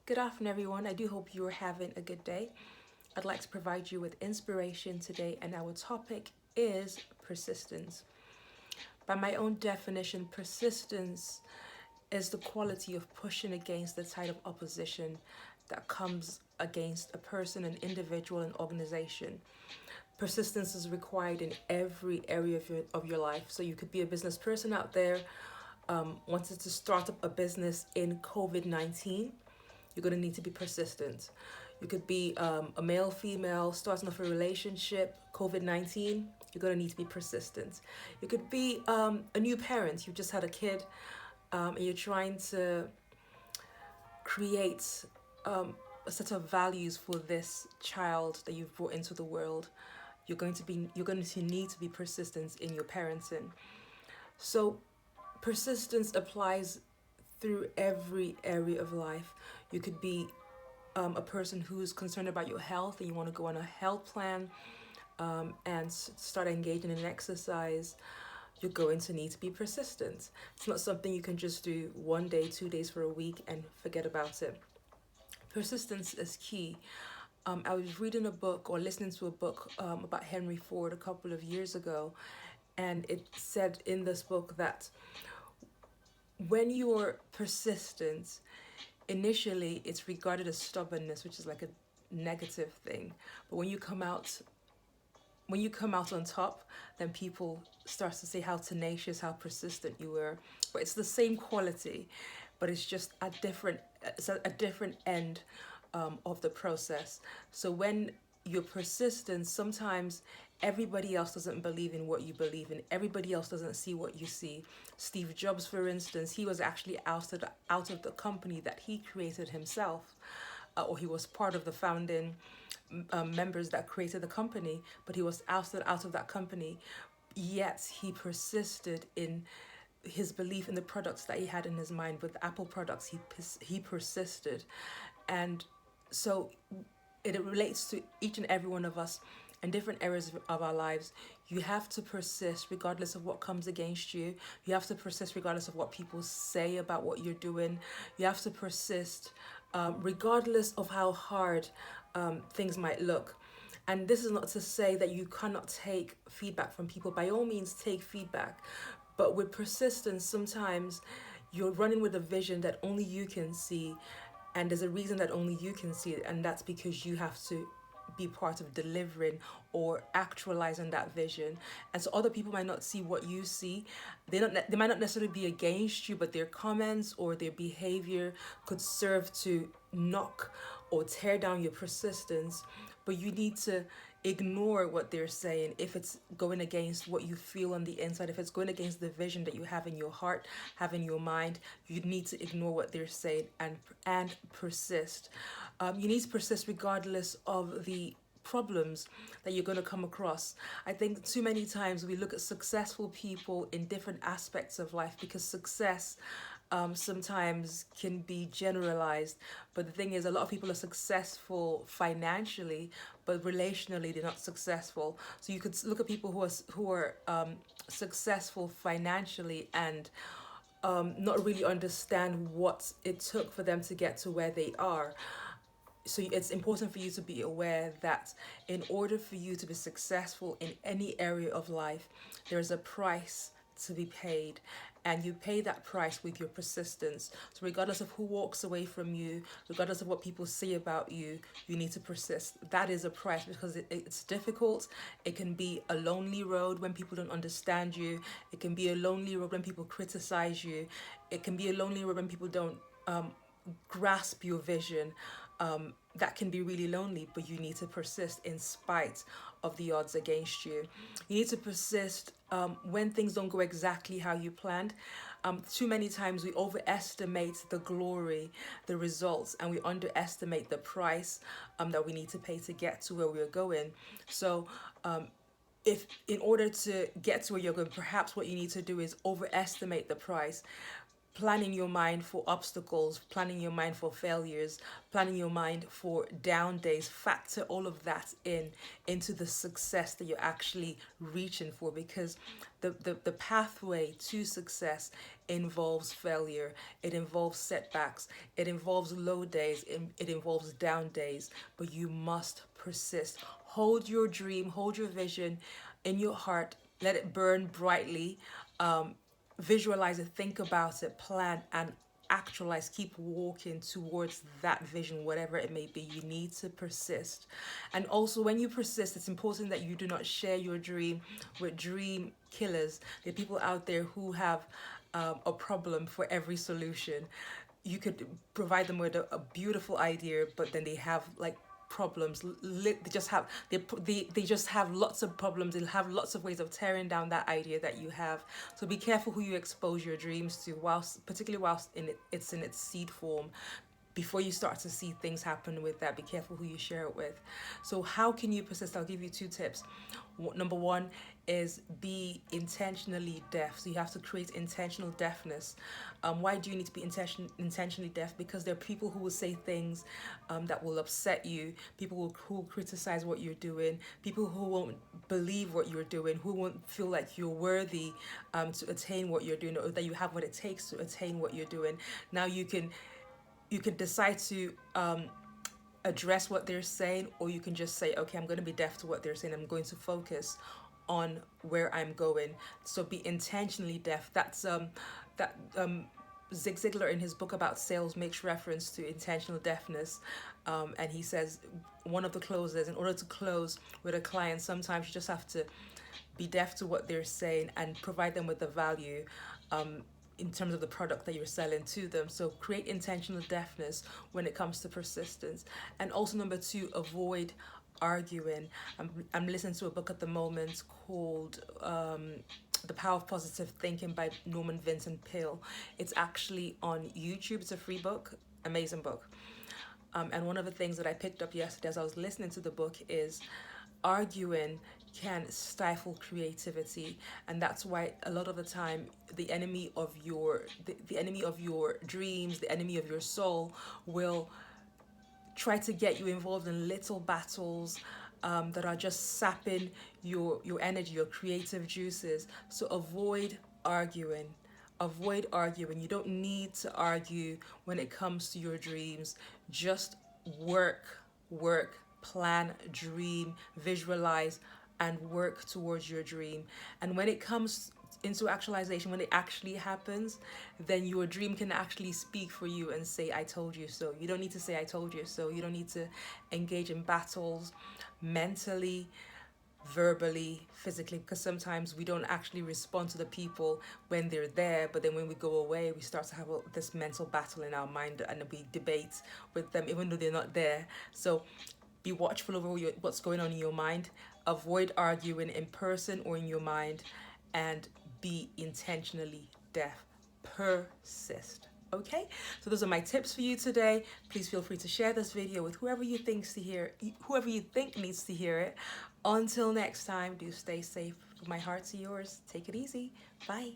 Good afternoon, everyone. I do hope you're having a good day. I'd like to provide you with inspiration today, and our topic is persistence. By my own definition, persistence is the quality of pushing against the tide of opposition that comes against a person, an individual, an organization. Persistence is required in every area of your life. So you could be a business person out there, wanted to start up a business in COVID-19. You're going to need to be persistent. You could be a male, female, starting off a relationship, COVID-19. You're going to need to be persistent. You could be a new parent. You just had a kid, and you're trying to create a set of values for this child that you've brought into the world. You're going to need to be persistent in your parenting. So persistence applies through every area of life. You could be a person who's concerned about your health and you want to go on a health plan and start engaging in exercise. You're going to need to be persistent. It's not something you can just do one day, 2 days, for a week and forget about it. Persistence is key. I was reading a book or listening to a book about Henry Ford a couple of years ago, and it said in this book that when you're persistent, initially it's regarded as stubbornness, which is like a negative thing. But when you come out on top, then people start to say how tenacious, how persistent you were. But it's the same quality, but it's just a different end of the process. So when you're persistent, sometimes everybody else doesn't believe in what you believe in. Everybody else doesn't see what you see. Steve Jobs, for instance, he was actually ousted out of the company that he created himself, or he was part of the founding members that created the company, but he was ousted out of that company. Yet he persisted in his belief in the products that he had in his mind. With Apple products, he persisted, and so it relates to each and every one of us in different areas of our lives. You have to persist regardless of what comes against you. You have to persist regardless of what people say about what you're doing. You have to persist regardless of how hard things might look. And this is not to say that you cannot take feedback from people. By all means, take feedback. But with persistence, sometimes you're running with a vision that only you can see, and there's a reason that only you can see it, and that's because you have to be part of delivering or actualizing that vision. And so other people might not see what you see. They might not necessarily be against you, but their comments or their behavior could serve to knock or tear down your persistence. But you need to ignore what they're saying if it's going against what you feel on the inside. If it's going against the vision that you have in your heart, have in your mind, you need to ignore what they're saying and persist. You need to persist regardless of the problems that you're going to come across. I think too many times we look at successful people in different aspects of life, because success sometimes can be generalized. But the thing is, a lot of people are successful financially, but relationally they're not successful. So you could look at people who are successful financially and not really understand what it took for them to get to where they are. So it's important for you to be aware that in order for you to be successful in any area of life, there is a price to be paid, and you pay that price with your persistence. So regardless of who walks away from you, regardless of what people say about you, you need to persist. That is a price, because it's difficult. It can be a lonely road when people don't understand you. It can be a lonely road when people criticize you. It can be a lonely road when people don't grasp your vision. That can be really lonely, but you need to persist in spite of the odds against you. You need to persist when things don't go exactly how you planned. Too many times we overestimate the glory, the results, and we underestimate the price that we need to pay to get to where we're going. So if in order to get to where you're going, perhaps what you need to do is overestimate the price. planning your mind for obstacles, planning your mind for failures, planning your mind for down days. Factor all of that into the success that you're actually reaching for, because the pathway to success involves failure, it involves setbacks, it involves low days, it involves down days, but you must persist. Hold your dream, hold your vision in your heart, let it burn brightly. Visualize it, think about it, plan and actualize. Keep walking towards that vision, whatever it may be. You need to persist. And also, when you persist, it's important that you do not share your dream with dream killers. There are people out there who have a problem for every solution. You could provide them with a beautiful idea, but then they have like problems. They just have they just have lots of problems. They'll have lots of ways of tearing down that idea that you have. So be careful who you expose your dreams to, whilst particularly whilst it's in its seed form. Before you start to see things happen with that, be careful who you share it with. So how can you persist? I'll give you 2 tips. Number 1 is be intentionally deaf. So you have to create intentional deafness. Why do you need to be intentionally deaf? Because there are people who will say things that will upset you, people who will criticize what you're doing, people who won't believe what you're doing, who won't feel like you're worthy to attain what you're doing, or that you have what it takes to attain what you're doing. Now you can decide to address what they're saying, or you can just say, okay, I'm going to be deaf to what they're saying. I'm going to focus on where I'm going. So be intentionally deaf. That's Zig Ziglar in his book about sales makes reference to intentional deafness, and he says one of the closes, in order to close with a client, sometimes you just have to be deaf to what they're saying and provide them with the value in terms of the product that you're selling to them. So create intentional deafness when it comes to persistence. And also number 2, avoid arguing. I'm listening to a book at the moment called The Power of Positive Thinking by Norman Vincent Peale. It's actually on YouTube. It's a free book, amazing book. And one of the things that I picked up yesterday as I was listening to the book is arguing can stifle creativity, and that's why a lot of the time the enemy of your dreams, the enemy of your soul, will try to get you involved in little battles that are just sapping your energy, your creative juices. So avoid arguing. Avoid arguing. You don't need to argue when it comes to your dreams. Just work, plan, dream, visualize, and work towards your dream. And when it comes into actualization, when it actually happens, then your dream can actually speak for you and say, I told you so. You don't need to say, I told you so. You don't need to engage in battles mentally, verbally, physically, because sometimes we don't actually respond to the people when they're there, but then when we go away, we start to have this mental battle in our mind, and we debate with them even though they're not there. So be watchful over what's going on in your mind. Avoid arguing in person or in your mind, and be intentionally deaf. Persist. Okay, so those are my tips for you today. Please feel free to share this video with whoever you think needs to hear it. Until next time, do stay safe. From my heart to yours. Take it easy. Bye.